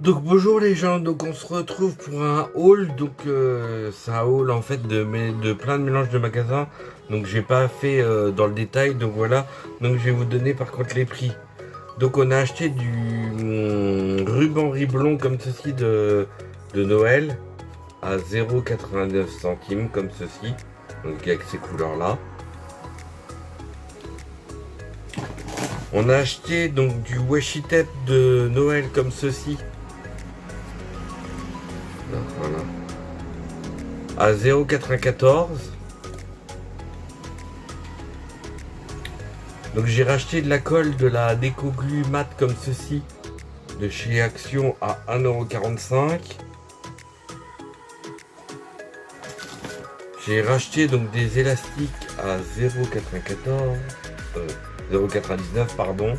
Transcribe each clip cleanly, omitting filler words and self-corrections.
Donc bonjour les gens, donc on se retrouve pour un haul, donc c'est un haul en fait de plein de mélanges de magasins, donc j'ai pas fait dans le détail, donc voilà, donc je vais vous donner par contre les prix. Donc on a acheté du ruban riblon comme ceci de Noël à 0,89 centimes comme ceci, donc avec ces couleurs là. On a acheté donc du washi tape de Noël comme ceci. Voilà. À 0,94. Donc j'ai racheté de la colle de la déco glue mat comme ceci de chez Action à 1,45 €. J'ai racheté donc des élastiques à 0,94, 0,99 pardon.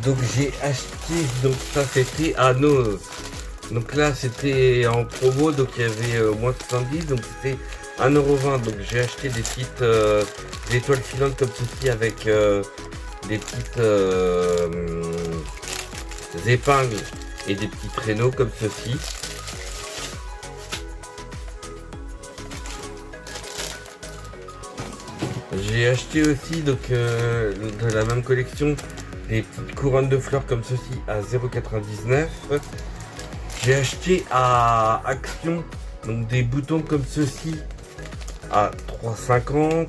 Donc j'ai acheté, donc ça c'était à Nose. Donc là c'était en promo, donc il y avait moins 70, donc c'était 1,20 €. Donc j'ai acheté des petites étoiles filantes comme ceci avec des petites épingles et des petits traîneaux comme ceci. J'ai acheté aussi donc de la même collection des petites couronnes de fleurs comme ceci à 0,99 €. J'ai acheté à Action donc des boutons comme ceci à 3,50 €.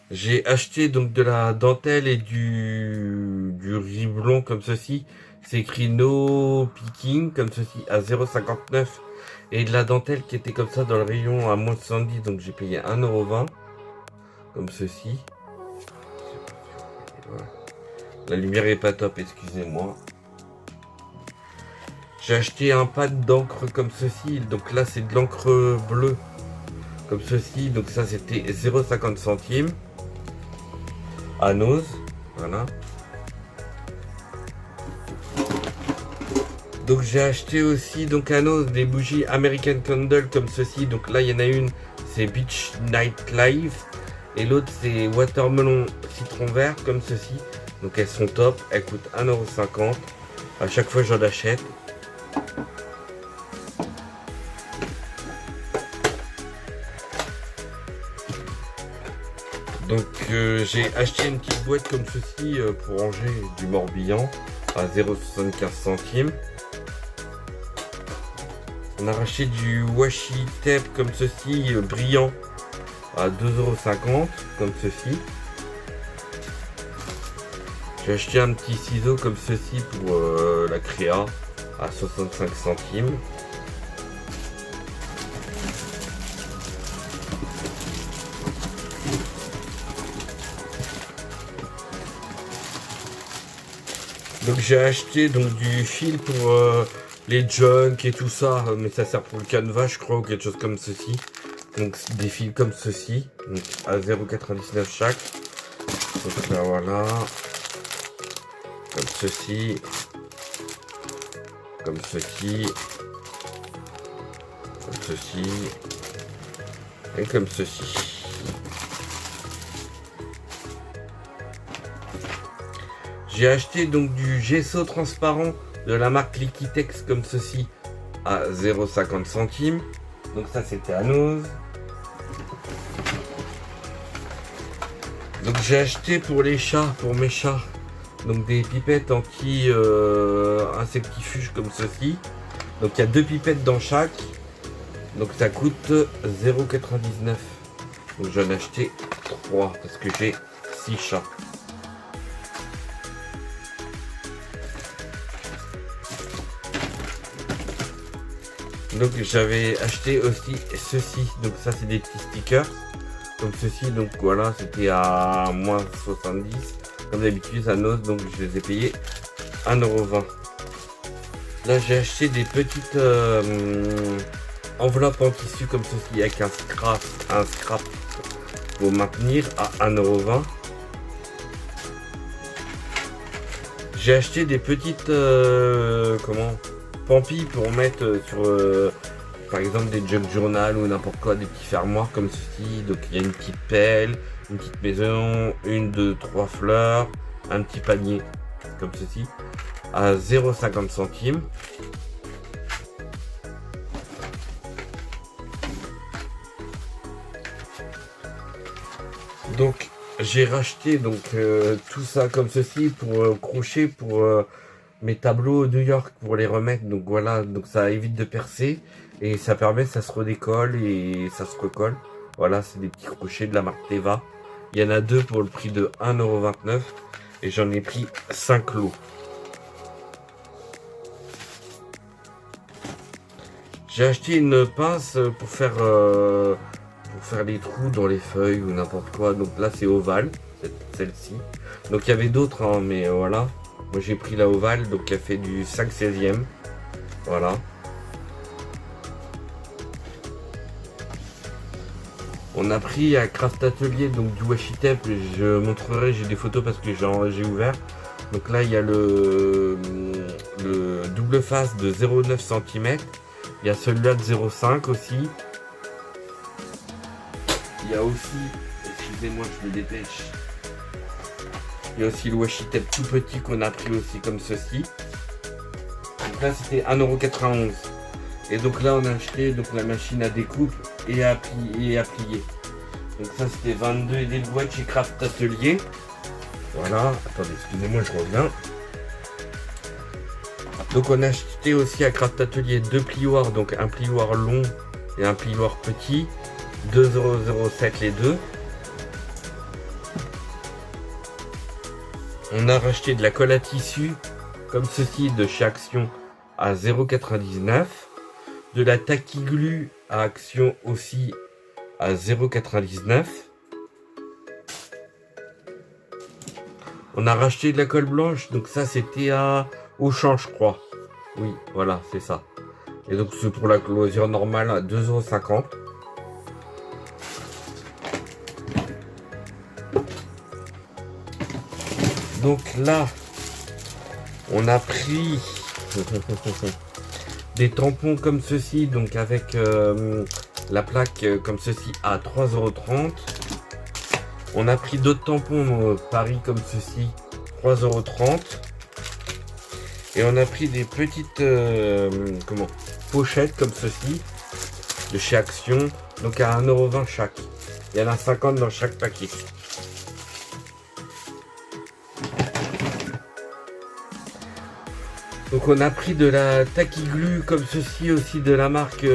J'ai acheté donc de la dentelle et du riblon comme ceci. C'est écrit no picking comme ceci à 0,59 €. Et de la dentelle qui était comme ça dans le rayon à moins 70, donc j'ai payé 1,20 € comme ceci. Voilà. La lumière est pas top, excusez-moi. J'ai acheté un pad d'encre comme ceci, donc là c'est de l'encre bleue comme ceci, donc ça c'était 0,50 centimes à Nose, voilà. Donc j'ai acheté aussi donc à Nose des bougies American Candle comme ceci, donc là il y en a une c'est Beach Night Live et l'autre c'est Watermelon Citron Vert comme ceci, donc elles sont top, elles coûtent 1,50 €, à chaque fois j'en achète. Donc j'ai acheté une petite boîte comme ceci pour ranger du Morbihan à 0,75 centimes. On a racheté du washi tape comme ceci brillant à 2,50 € comme ceci. J'ai acheté un petit ciseau comme ceci pour la créa à 65 centimes. Donc j'ai acheté donc du fil pour les junk et tout ça, mais ça sert pour le canevas je crois ou quelque chose comme ceci. Donc des fils comme ceci, donc à 0,99 € chaque. Donc là voilà, comme ceci, comme ceci, comme ceci et comme ceci. J'ai acheté donc du gesso transparent de la marque Liquitex comme ceci à 0,50 centimes. Donc ça c'était à Nose. Donc j'ai acheté pour les chats, pour mes chats, donc des pipettes anti insectifuges comme ceci. Donc il y a 2 pipettes dans chaque. Donc ça coûte 0,99 €. Donc j'en ai acheté 3 parce que j'ai 6 chats. Donc j'avais acheté aussi ceci, donc ça c'est des petits stickers comme ceci, donc voilà c'était à moins 70 comme d'habitude à Nose, donc je les ai payés 1,20 €. Là j'ai acheté des petites enveloppes en tissu comme ceci avec un scrap pour maintenir à 1,20 €. J'ai acheté des petites Pampi pour mettre sur par exemple des junk journal ou n'importe quoi, des petits fermoirs comme ceci. Donc il y a une petite pelle, une petite maison, une, deux, trois fleurs, un petit panier comme ceci à 0,50 centimes. Donc j'ai racheté donc tout ça comme ceci pour crochet pour mes tableaux New York pour les remettre. Donc voilà, donc ça évite de percer et ça permet, ça se redécolle et ça se recolle. Voilà, c'est des petits crochets de la marque Teva. Il y en a deux pour le prix de 1,29 € et j'en ai pris 5 lots. J'ai acheté une pince pour faire les trous dans les feuilles ou n'importe quoi. Donc là c'est ovale, celle-ci. Donc il y avait d'autres, hein, mais voilà. Moi j'ai pris la ovale, donc elle fait du 5/16e. Voilà. On a pris à Craft Atelier donc du washi tape. Je montrerai, j'ai des photos parce que j'ai ouvert. Donc là il y a le double face de 0,9 cm. Il y a celui-là de 0,5 aussi. Il y a aussi, excusez-moi je me dépêche. Il y a aussi le washi tape tout petit qu'on a pris aussi comme ceci. Donc là c'était 1,91 €. Et donc là on a acheté donc la machine à découpe et à plier. Donc ça c'était 22 et des boîtes chez Craft Atelier. Voilà, attendez, excusez-moi je reviens. Donc on a acheté aussi à Craft Atelier deux plioirs, donc un plioir long et un plioir petit. 2,07 € les deux. On a racheté de la colle à tissu comme ceci de chez Action à 0,99 €. De la tacky glue à Action aussi à 0,99 €. On a racheté de la colle blanche, donc ça c'était à Auchan je crois. Oui, voilà, c'est ça. Et donc c'est pour la clôture normale à 2,50 €. Donc là, on a pris des tampons comme ceci, donc avec la plaque comme ceci à 3,30 €. On a pris d'autres tampons Paris comme ceci, 3,30 €. Et on a pris des petites pochettes comme ceci, de chez Action, donc à 1,20 € chaque. Il y en a 50 dans chaque paquet. Donc on a pris de la tacky glue comme ceci aussi de la marque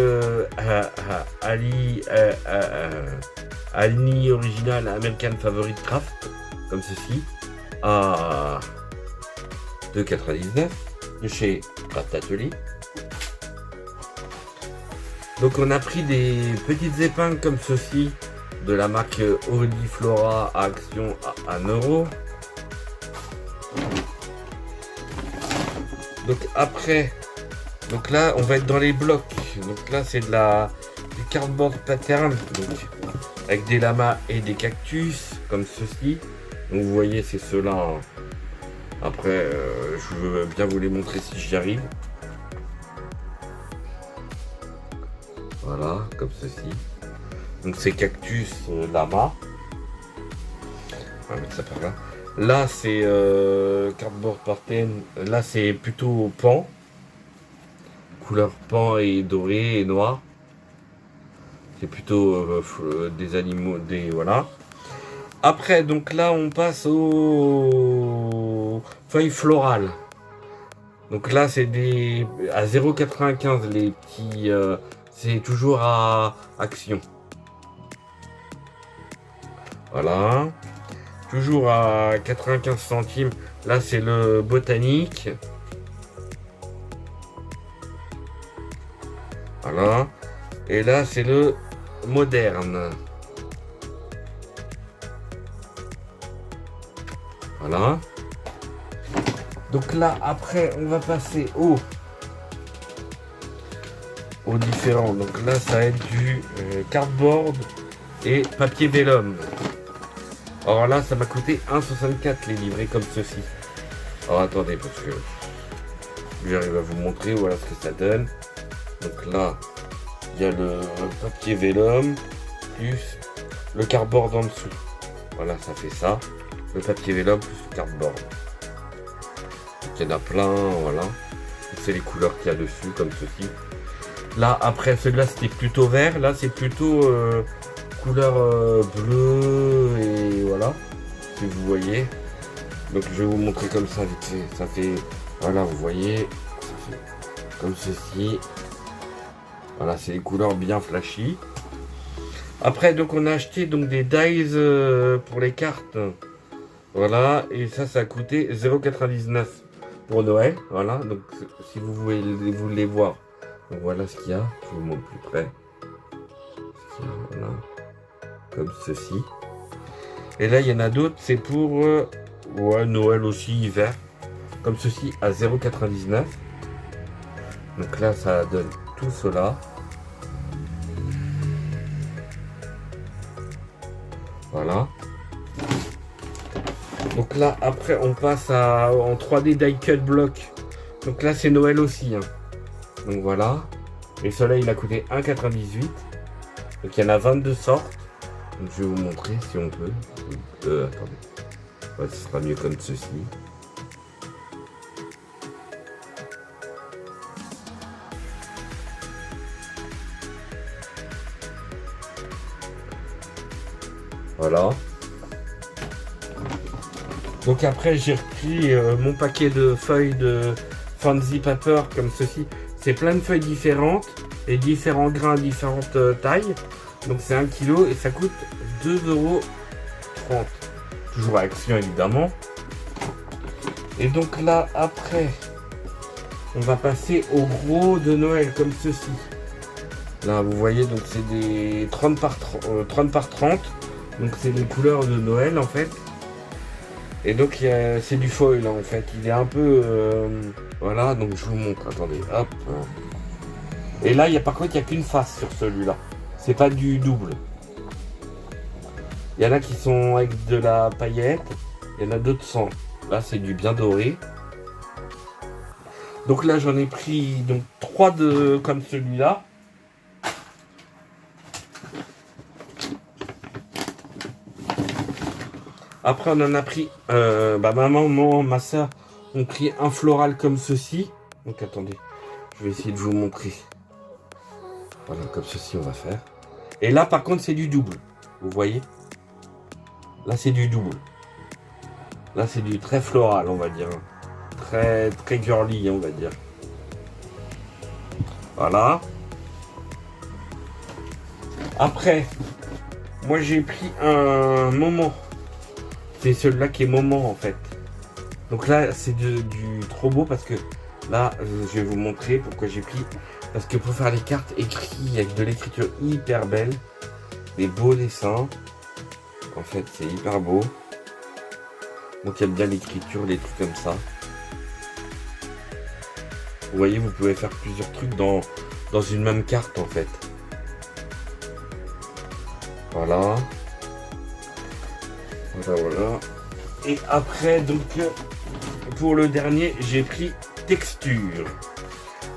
Alni Original American Favorite Craft comme ceci à 2,99 € de chez Craft Atelier. Donc on a pris des petites épingles comme ceci de la marque Audiflora à Action à 1 €. Donc après, donc là on va être dans les blocs. Donc là c'est du cardboard pattern, donc avec des lamas et des cactus comme ceci. Donc vous voyez c'est ceux-là. Hein. Après je veux bien vous les montrer si j'y arrive. Voilà, comme ceci. Donc c'est cactus lama. On va mettre ça par là. Là c'est cardboard pattern. Là c'est plutôt pan. Couleur pan et doré et noir. C'est plutôt des animaux, voilà. Après donc là on passe aux feuilles florales. Donc là c'est des à 0,95 € les petits. C'est toujours à Action. Voilà. Toujours à 95 centimes. Là, c'est le botanique. Voilà. Et là, c'est le moderne. Voilà. Donc là, après, on va passer aux différents. Donc là, ça va être du cardboard et papier vélum. Alors là, ça m'a coûté 1,64 € les livrets comme ceci. Alors attendez, parce que si j'arrive à vous montrer, voilà ce que ça donne. Donc là, il y a le papier vélum, plus le cardboard en dessous. Voilà, ça fait ça. Le papier vélum plus le cardboard. Donc il y en a plein, voilà. C'est les couleurs qu'il y a dessus, comme ceci. Là, après, celui-là, c'était plutôt vert. Là, c'est plutôt couleur bleue et voilà, si vous voyez. Donc, je vais vous montrer comme ça vite fait. Ça fait, voilà, vous voyez, ça fait comme ceci. Voilà, c'est les couleurs bien flashy. Après, donc, on a acheté donc des dies pour les cartes. Voilà, et ça a coûté 0,99 pour Noël. Voilà, donc si vous voulez voir, donc voilà ce qu'il y a. Je vous montre plus près. Voilà, comme ceci. Et là, il y en a d'autres, c'est pour ouais, Noël aussi, hiver. Comme ceci, à 0,99. Donc là, ça donne tout cela. Voilà. Donc là, après, on passe en 3D die cut block. Donc là, c'est Noël aussi. Hein. Donc voilà. Et celui-là, il a coûté 1,98. Donc il y en a 22 sortes. Donc je vais vous montrer si on peut. Attendez. Ouais, ce sera mieux comme ceci. Voilà. Donc après j'ai repris mon paquet de feuilles de Fancy Paper comme ceci. C'est plein de feuilles différentes et différents grains, différentes tailles. Donc c'est 1 kg et ça coûte 2,30 €. Toujours à action évidemment. Et donc là après on va passer au gros de Noël comme ceci. Là vous voyez donc c'est des 30 par 30. Donc c'est les couleurs de Noël en fait. Et donc c'est du foil en fait. Il est un peu voilà, donc je vous montre. Attendez, hop. Et là par contre il n'y a qu'une face sur celui-là. C'est pas du double. Il y en a qui sont avec de la paillette. Il y en a d'autres sans. Là c'est du bien doré. Donc là j'en ai pris donc 3 comme celui-là. Après on en a pris, ma maman, ma soeur ont pris un floral comme ceci. Donc attendez, je vais essayer de vous montrer. Voilà, comme ceci on va faire. Et là par contre c'est du double, vous voyez. Là c'est du double. Là c'est du très floral on va dire. Très girly on va dire. Voilà. Après, moi j'ai pris un moment. C'est celui-là qui est moment en fait. Donc là c'est du trop beau parce que là je vais vous montrer pourquoi j'ai pris. Parce que pour faire les cartes écrites avec de l'écriture hyper belle, des beaux dessins. En fait c'est hyper beau. Donc il y a bien l'écriture, les trucs comme ça. Vous voyez, vous pouvez faire plusieurs trucs dans une même carte en fait. Voilà. Voilà. Et après, donc, pour le dernier, j'ai pris texture.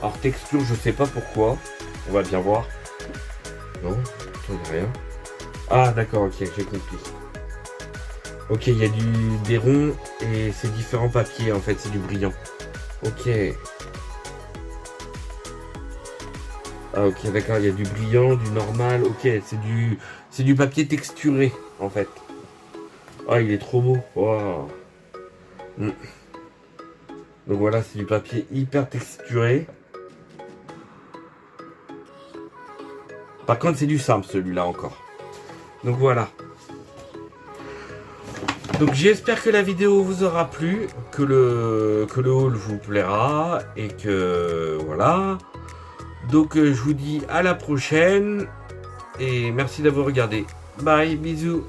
Alors, texture, je sais pas pourquoi. On va bien voir. Non, ça n'y a rien. Ah, d'accord, ok, j'ai compris. Ok, il y a des ronds et c'est différents papiers, en fait, c'est du brillant. Ok. Ah, ok, d'accord, il y a du brillant, du normal. Ok, c'est du papier texturé, en fait. Ah, il est trop beau. Wow. Donc voilà, c'est du papier hyper texturé. Par contre, c'est du simple celui-là encore. Donc voilà. Donc j'espère que la vidéo vous aura plu, que le haul vous plaira et que voilà. Donc je vous dis à la prochaine et merci d'avoir regardé. Bye, bisous.